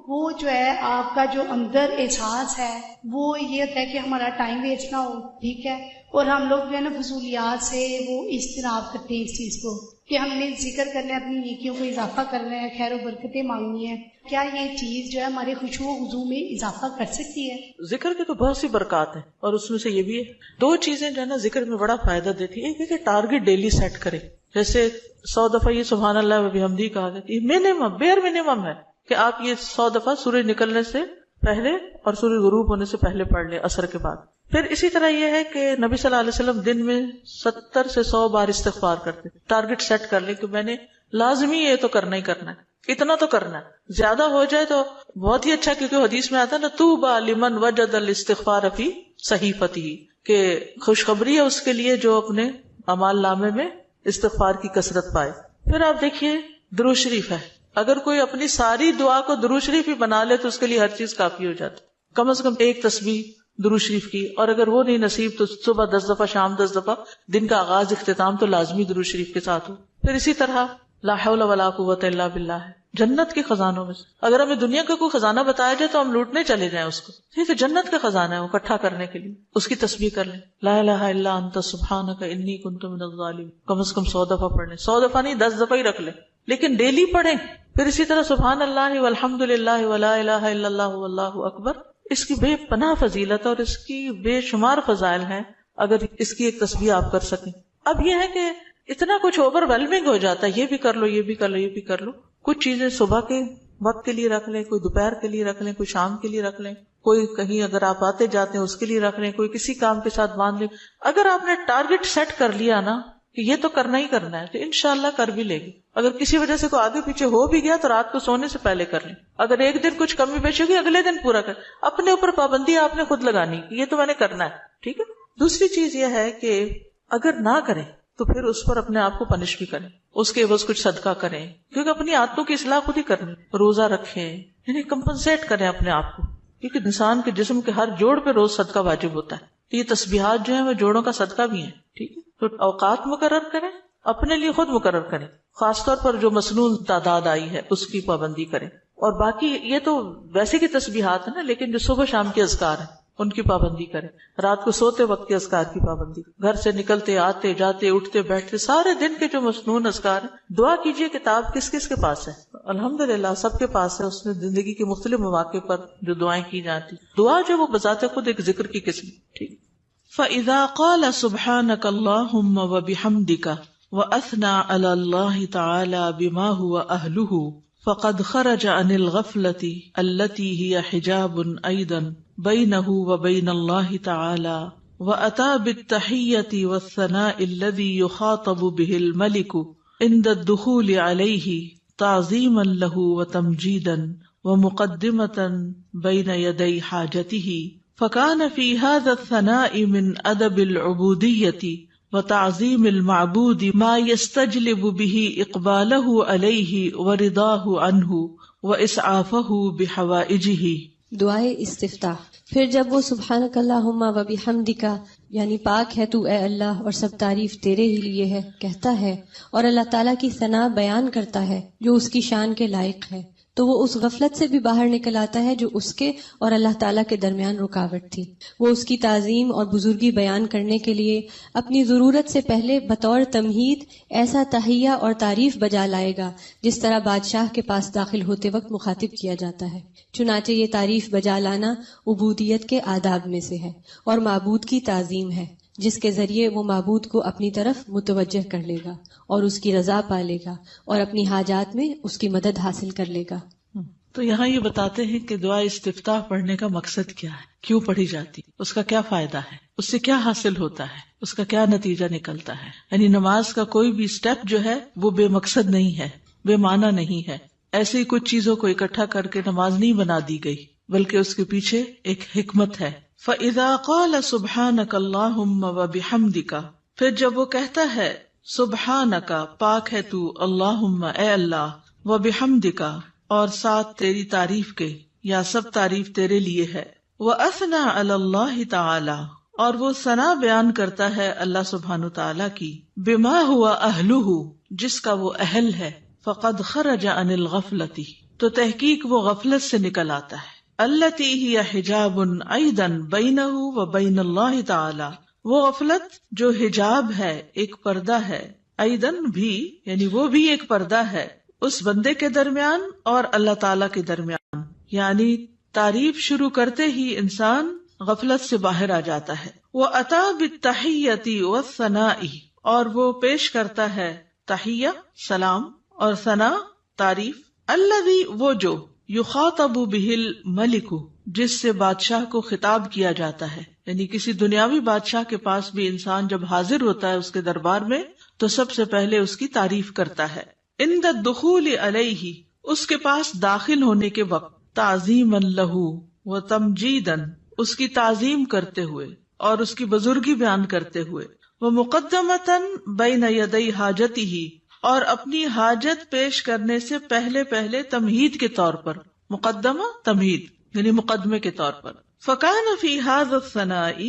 وہ جو ہے آپ کا جو اندر احساس ہے وہ یہ ہوتا ہے کہ ہمارا ٹائم ویسٹ نہ ہو، ٹھیک ہے، اور ہم لوگ جو ہے نا فضولیات سے وہ اجتناب کرتے ہیں اس چیز کو کہ ہم نے ذکر کرنا ہے، اپنی نیکیوں کو اضافہ کرنا ہے، خیر و برکتیں مانگنی ہے. کیا یہ چیز جو ہے ہمارے خشوع و خضوع میں اضافہ کر سکتی ہے؟ ذکر کے تو بہت سی برکات ہیں، اور اس میں سے یہ بھی ہے 2 چیزیں جو ہے نا ذکر میں بڑا فائدہ دیتی ہے. ایک ہے کہ ٹارگٹ ڈیلی سیٹ کرے، جیسے 100 دفعہ یہ سبحان اللہ و بحمدہ کہا گیا، یہ منیمم بیئر منیمم ہے کہ آپ یہ 100 دفعہ سورج نکلنے سے پہلے اور سورج غروب ہونے سے پہلے پڑھ لیں عصر کے بعد. پھر اسی طرح یہ ہے کہ نبی صلی اللہ علیہ وسلم دن میں 70 سے 100 بار استغفار کرتے. ٹارگٹ سیٹ کر لیں کہ میں نے لازمی یہ تو کرنا ہی کرنا ہے، اتنا تو کرنا ہے، زیادہ ہو جائے تو بہت ہی اچھا، کیونکہ حدیث میں آتا ہے نا طوبی لمن وجد الاستغفار فی صحیفتہ، کہ خوشخبری ہے اس کے لیے جو اپنے اعمال نامے میں استغفار کی کثرت پائے. پھر آپ دیکھیے درود شریف ہے، اگر کوئی اپنی ساری دعا کو درود شریف ہی بنا لے تو اس کے لیے ہر چیز کافی ہو جاتی. کم از کم ایک تسبیح درود شریف کی، اور اگر وہ نہیں نصیب تو صبح 10 دفعہ، شام 10 دفعہ، دن کا آغاز اختتام تو لازمی درود شریف کے ساتھ ہو. پھر اسی طرح لا حول ولا قوت الا باللہ ہے، جنت کے خزانوں میں سے. اگر ہمیں دنیا کا کوئی خزانہ بتایا جائے تو ہم لوٹنے چلے جائیں اس کو. یہ تو جنت کا خزانہ ہے وہ اکٹھا کرنے کے لیے. اس کی تسبیح کر لیں, لا الہ الا انت سبحانک انی کنت من الظالمین, کم از کم 100 دفعہ پڑھ لیں. 100 دفعہ نہیں 10 دفعہ ہی رکھ لیں, لیکن ڈیلی پڑھیں. پھر اسی طرح سبحان اللہ والحمد للہ ولا الہ الا اللہ واللہ اکبر. اس کی بے پناہ فضیلت اور اس کی بے شمار فضائل ہیں اگر اس کی ایک تسبیح آپ کر سکیں. اب یہ ہے کہ اتنا کچھ اوور ویلمنگ ہو جاتا ہے, یہ بھی کر لو, یہ بھی کر لو, یہ بھی کر لو. کچھ چیزیں صبح کے وقت کے لیے رکھ لیں, کوئی دوپہر کے لیے رکھ لیں, کوئی شام کے لیے رکھ لیں, کوئی کہیں اگر آپ آتے جاتے ہیں اس کے لیے رکھ لیں, کوئی کسی کام کے ساتھ باندھ لیں. اگر آپ نے ٹارگٹ سیٹ کر لیا نا کہ یہ تو کرنا ہی کرنا ہے تو انشاءاللہ کر بھی لے گی. اگر کسی وجہ سے کوئی آگے پیچھے ہو بھی گیا تو رات کو سونے سے پہلے کر لیں. اگر ایک دن کچھ کمی بیشی ہوگی اگلے دن پورا کر. اپنے اوپر پابندی آپ نے خود لگانی کہ یہ تو میں نے کرنا ہے, ٹھیک ہے. دوسری چیز یہ ہے کہ اگر نہ کریں تو پھر اس پر اپنے آپ کو پنش بھی کریں, اس کے عوض کچھ صدقہ کریں, کیونکہ اپنی عادتوں کی اصلاح خود ہی کرنی. روزہ رکھیں, یعنی کمپنسیٹ کریں اپنے آپ کو, کیونکہ انسان کے جسم کے ہر جوڑ پہ روز صدقہ واجب ہوتا ہے. یہ تسبیحات جو ہیں وہ جوڑوں کا صدقہ بھی ہیں, ٹھیک ہے. تو اوقات مقرر کریں, اپنے لیے خود مقرر کریں, خاص طور پر جو مسنون تعداد آئی ہے اس کی پابندی کریں. اور باقی یہ تو ویسے کی تسبیحات ہیں نا, لیکن جو صبح شام کے اذکار ہیں ان کی پابندی کریں. رات کو سوتے وقت کے اذکار کی پابندی, گھر سے نکلتے آتے جاتے اٹھتے بیٹھتے سارے دن کے جو مسنون اذکار ہیں. دعا کیجئے, کتاب کس کس کے پاس ہے؟ الحمدللہ سب کے پاس ہے. اس میں زندگی کے مختلف مواقع پر جو دعائیں کی جاتی, دعا جو وہ بذات خود ایک ذکر کی قسم, ٹھیک. فَإِذَا قَالَ سُبْحَانَكَ اللَّهُمَّ وَبِحَمْدِكَ وَأَثْنَى عَلَى اللَّهِ تَعَالَى بِمَا هُوَ أَهْلُهُ فَقَدْ خَرَجَ عَنِ الْغَفْلَةِ الَّتِي هِيَ حِجَابٌ أَيْضًا بَيْنَهُ وَبَيْنَ اللَّهِ تَعَالَى وَأَتَى بِالتَّحِيَّةِ وَالثَّنَاءِ الَّذِي يُخَاطَبُ بِهِ الْمَلِكُ عِنْدَ الدُّخُولِ عَلَيْهِ تَعْظِيمًا لَهُ وَتَمْجِيدًا وَمُقَدِّمَةً بَيْنَ يَدَيْ حَاجَتِهِ فَكَانَ فِي هَذَا الثَّنَاءِ مِنْ أَدَبِ الْعُبُودِيَّةِ وتعظیم المعبود ما يستجلب به اقبالہ علیہ ورضاہ عنہ واسعافہ بحوائجہ. دعائے استفتاح. پھر جب وہ سبحانک اللہم و بحمدک یعنی پاک ہے تو اے اللہ اور سب تعریف تیرے ہی لیے ہے کہتا ہے اور اللہ تعالیٰ کی ثنا بیان کرتا ہے جو اس کی شان کے لائق ہے, تو وہ اس غفلت سے بھی باہر نکل آتا ہے جو اس کے اور اللہ تعالیٰ کے درمیان رکاوٹ تھی. وہ اس کی تعظیم اور بزرگی بیان کرنے کے لیے اپنی ضرورت سے پہلے بطور تمہید ایسا تحیہ اور تعریف بجا لائے گا جس طرح بادشاہ کے پاس داخل ہوتے وقت مخاطب کیا جاتا ہے. چنانچہ یہ تعریف بجا لانا عبودیت کے آداب میں سے ہے اور معبود کی تعظیم ہے جس کے ذریعے وہ معبود کو اپنی طرف متوجہ کر لے گا اور اس کی رضا پا لے گا اور اپنی حاجات میں اس کی مدد حاصل کر لے گا. تو یہاں یہ بتاتے ہیں کہ دعا استفتاح پڑھنے کا مقصد کیا ہے, کیوں پڑھی جاتی, اس کا کیا فائدہ ہے, اس سے کیا حاصل ہوتا ہے, اس کا کیا نتیجہ نکلتا ہے. یعنی نماز کا کوئی بھی سٹیپ جو ہے وہ بے مقصد نہیں ہے, بے معنی نہیں ہے. ایسے ہی کچھ چیزوں کو اکٹھا کر کے نماز نہیں بنا دی گئی, بلکہ اس کے پیچھے ایک حکمت ہے. فَإِذَا قَالَ سُبْحَانَكَ اللَّهُمَّ وَبِحَمْدِكَ پھر جب وہ کہتا ہے سبحانک پاک ہے تو, اللہم اے اللہ, وبحمدک اور ساتھ تیری تعریف کے یا سب تعریف تیرے لیے ہے, وَأَثْنَى عَلَى اللَّهِ تَعَالَى اور وہ ثنا بیان کرتا ہے اللہ سبحانہ تعالیٰ کی, بما ہوا اہلہ جس کا وہ اہل ہے, فقد خرج عن الغفلۃ تو تحقیق وہ غفلت سے نکل آتا ہے, التی ہی حجاب ایضا بینہ و بین اللہ تعالی وہ غفلت جو حجاب ہے, ایک پردہ ہے, ایضاً بھی یعنی وہ بھی ایک پردہ ہے اس بندے کے درمیان اور اللہ تعالی کے درمیان. یعنی تعریف شروع کرتے ہی انسان غفلت سے باہر آ جاتا ہے. وہ عطا بالتحیۃ والثناء اور وہ پیش کرتا ہے تحیہ سلام اور ثنا تعریف, الذی وہ جو یخاطب بہ الملک جس سے بادشاہ کو خطاب کیا جاتا ہے. یعنی کسی دنیاوی بادشاہ کے پاس بھی انسان جب حاضر ہوتا ہے اس کے دربار میں تو سب سے پہلے اس کی تعریف کرتا ہے. عند الدخول علیہ اس کے پاس داخل ہونے کے وقت, تعظیما لہ و تمجیدا اس کی تعظیم کرتے ہوئے اور اس کی بزرگی بیان کرتے ہوئے, وہ مقدمتا بین یدی حاجتہ اور اپنی حاجت پیش کرنے سے پہلے پہلے تمہید کے طور پر, مقدمہ تمہید یعنی مقدمے کے طور پر. فکان فی ھذا الثناء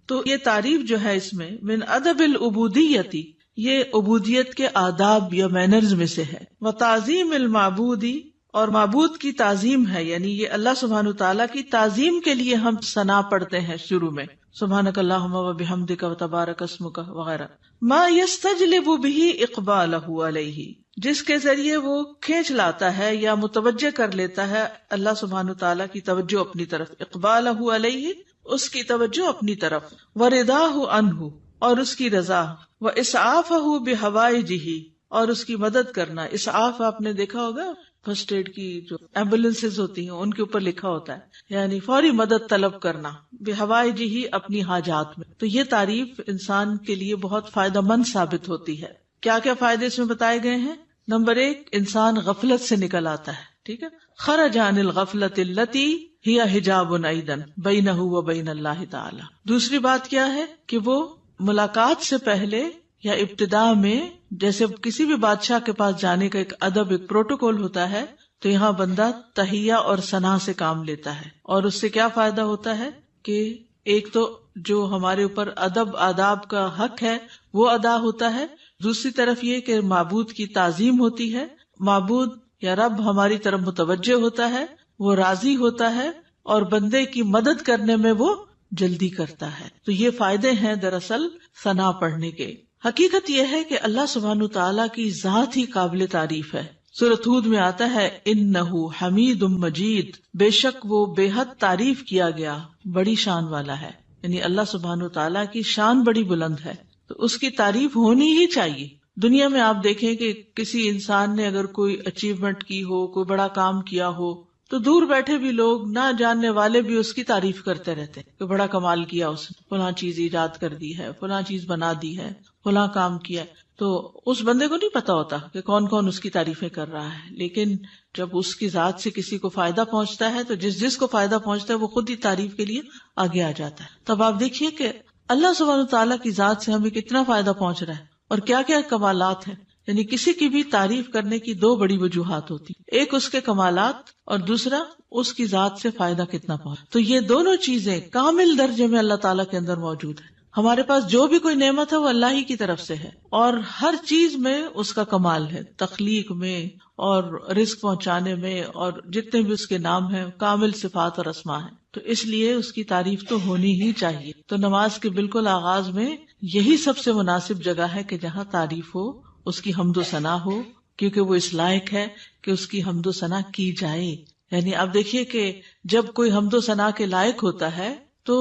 تو یہ تعریف جو ہے اس میں من ادب العبودیۃ یہ عبودیت کے آداب یا مینرز میں سے ہے. وتعظیم المعبود اور معبود کی تعظیم ہے، یعنی یہ اللہ سبحانہ تعالیٰ کی تعظیم کے لیے ہم ثنا پڑھتے ہیں شروع میں، سبحانک اللہم و بحمدک و تبارک اسمک وغیرہ. ما یستجلب بہ اقبالہ علیہ، جس کے ذریعے وہ کھینچ لاتا ہے یا متوجہ کر لیتا ہے اللہ سبحانہ تعالیٰ کی توجہ اپنی طرف، اقبالہ علیہ اس کی توجہ اپنی طرف، ورداہ عنہ اور اس کی رضا، واسعافہ بحوائجہ اور اس کی مدد کرنا. اسعاف آپ نے دیکھا ہوگا فرسٹ ایڈ کی جو ایمبولینسز ہوتی ہیں ان کے اوپر لکھا ہوتا ہے، یعنی فوری مدد طلب کرنا، بحوائجہ اپنی حاجات میں. تو یہ تعریف انسان کے لیے بہت فائدہ مند ثابت ہوتی ہے. کیا کیا فائدے اس میں بتائے گئے ہیں؟ نمبر 1، انسان غفلت سے نکل آتا ہے، ٹھیک ہے، خرج عن الغفلۃ التی ہی حجاب ایضا بینہ و بین اللہ تعالی. دوسری بات کیا ہے کہ وہ ملاقات سے پہلے یا ابتدا میں، جیسے کسی بھی بادشاہ کے پاس جانے کا ایک ادب، ایک پروٹوکول ہوتا ہے، تو یہاں بندہ تحیہ اور ثنا سے کام لیتا ہے. اور اس سے کیا فائدہ ہوتا ہے کہ ایک تو جو ہمارے اوپر ادب آداب کا حق ہے وہ ادا ہوتا ہے، دوسری طرف یہ کہ معبود کی تعظیم ہوتی ہے، معبود یا رب ہماری طرف متوجہ ہوتا ہے، وہ راضی ہوتا ہے اور بندے کی مدد کرنے میں وہ جلدی کرتا ہے. تو یہ فائدے ہیں دراصل ثنا پڑھنے کے. حقیقت یہ ہے کہ اللہ سبحانہ تعالیٰ کی ذات ہی قابل تعریف ہے. سورۃ ہود میں آتا ہے انہ حمید مجید، بے شک وہ بے حد تعریف کیا گیا، بڑی شان والا ہے. یعنی اللہ سبحانہ تعالیٰ کی شان بڑی بلند ہے، تو اس کی تعریف ہونی ہی چاہیے. دنیا میں آپ دیکھیں کہ کسی انسان نے اگر کوئی اچیومنٹ کی ہو، کوئی بڑا کام کیا ہو، تو دور بیٹھے بھی لوگ، نہ جاننے والے بھی اس کی تعریف کرتے رہتے کہ بڑا کمال کیا اس نے، فلاں چیز ایجاد کر دی ہے، فلاں چیز بنا دی ہے، فلاں کام کیا. تو اس بندے کو نہیں پتا ہوتا کہ کون کون اس کی تعریفیں کر رہا ہے. لیکن جب اس کی ذات سے کسی کو فائدہ پہنچتا ہے تو جس کو فائدہ پہنچتا ہے وہ خود ہی تعریف کے لیے آگے آ جاتا ہے. تب آپ دیکھیے کہ اللہ سبحانہ تعالیٰ کی ذات سے ہمیں کتنا فائدہ پہنچ رہا ہے اور کیا کیا کمالات ہیں. یعنی کسی کی بھی تعریف کرنے کی 2 بڑی وجوہات ہوتی، ایک اس کے کمالات اور دوسرا اس کی ذات سے فائدہ کتنا پہنچ. تو یہ دونوں چیزیں کامل درجے میں اللہ تعالیٰ کے اندر موجود ہیں. ہمارے پاس جو بھی کوئی نعمت ہے وہ اللہ ہی کی طرف سے ہے، اور ہر چیز میں اس کا کمال ہے، تخلیق میں اور رزق پہنچانے میں، اور جتنے بھی اس کے نام ہیں کامل صفات اور اسماء ہیں. تو اس لیے اس کی تعریف تو ہونی ہی چاہیے. تو نماز کے بالکل آغاز میں یہی سب سے مناسب جگہ ہے کہ جہاں تعریف ہو، اس کی حمد و ثنا ہو، کیونکہ وہ اس لائق ہے کہ اس کی حمد و ثنا کی جائے. یعنی آپ دیکھیے کہ جب کوئی حمد و ثنا کے لائق ہوتا ہے تو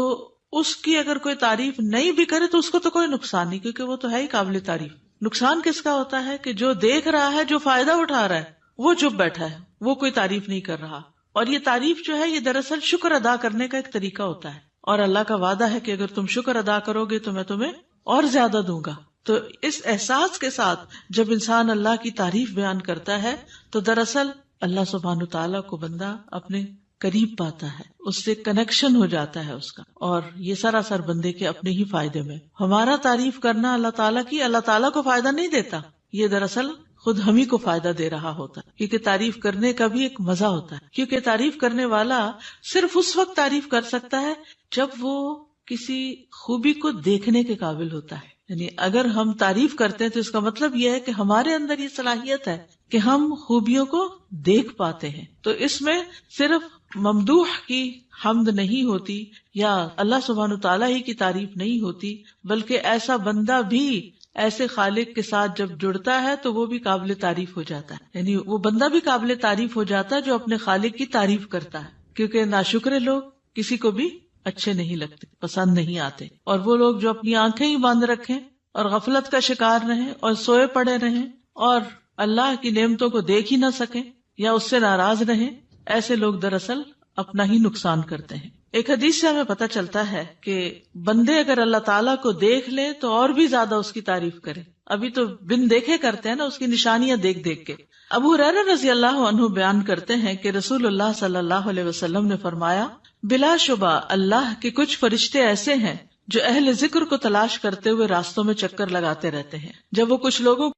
اس کی اگر کوئی تعریف نہیں بھی کرے تو اس کو تو کوئی نقصان نہیں، کیونکہ وہ تو ہے ہی قابل تعریف. نقصان کس کا ہوتا ہے کہ جو دیکھ رہا ہے، جو فائدہ اٹھا رہا ہے، وہ چپ بیٹھا ہے، وہ کوئی تعریف نہیں کر رہا. اور یہ تعریف جو ہے یہ دراصل شکر ادا کرنے کا ایک طریقہ ہوتا ہے، اور اللہ کا وعدہ ہے کہ اگر تم شکر ادا کرو گے تو میں تمہیں اور زیادہ دوں گا. تو اس احساس کے ساتھ جب انسان اللہ کی تعریف بیان کرتا ہے تو دراصل اللہ سبحانہ تعالیٰ کو بندہ اپنے قریب پاتا ہے، اس سے کنیکشن ہو جاتا ہے اس کا، اور یہ سراسر بندے کے اپنے ہی فائدے میں. ہمارا تعریف کرنا اللہ تعالیٰ کی اللہ تعالیٰ کو فائدہ نہیں دیتا، یہ دراصل خود ہم ہی کو فائدہ دے رہا ہوتا ہے. کیونکہ تعریف کرنے کا بھی ایک مزہ ہوتا ہے، کیونکہ تعریف کرنے والا صرف اس وقت تعریف کر سکتا ہے جب وہ کسی خوبی کو دیکھنے کے قابل ہوتا ہے. یعنی اگر ہم تعریف کرتے ہیں تو اس کا مطلب یہ ہے کہ ہمارے اندر یہ صلاحیت ہے کہ ہم خوبیوں کو دیکھ پاتے ہیں. تو اس میں صرف ممدوح کی حمد نہیں ہوتی یا اللہ سبحانہ تعالیٰ ہی کی تعریف نہیں ہوتی، بلکہ ایسا بندہ بھی ایسے خالق کے ساتھ جب جڑتا ہے تو وہ بھی قابل تعریف ہو جاتا ہے. یعنی وہ بندہ بھی قابل تعریف ہو جاتا ہے جو اپنے خالق کی تعریف کرتا ہے. کیونکہ ناشکر لوگ کسی کو بھی اچھے نہیں لگتے، پسند نہیں آتے. اور وہ لوگ جو اپنی آنکھیں ہی باندھ رکھیں اور غفلت کا شکار رہیں اور سوئے پڑے رہیں اور اللہ کی نعمتوں کو دیکھ ہی نہ سکیں یا اس سے ناراض رہیں، ایسے لوگ دراصل اپنا ہی نقصان کرتے ہیں. ایک حدیث سے ہمیں پتہ چلتا ہے کہ بندے اگر اللہ تعالیٰ کو دیکھ لیں تو اور بھی زیادہ اس کی تعریف کریں. ابھی تو بن دیکھے کرتے ہیں نا، اس کی نشانیاں دیکھ دیکھ کے. ابو ہریرہ رضی اللہ عنہ بیان کرتے ہیں کہ رسول اللہ صلی اللہ علیہ وسلم نے فرمایا، بلا شبہ اللہ کے کچھ فرشتے ایسے ہیں جو اہل ذکر کو تلاش کرتے ہوئے راستوں میں چکر لگاتے رہتے ہیں. جب وہ کچھ لوگوں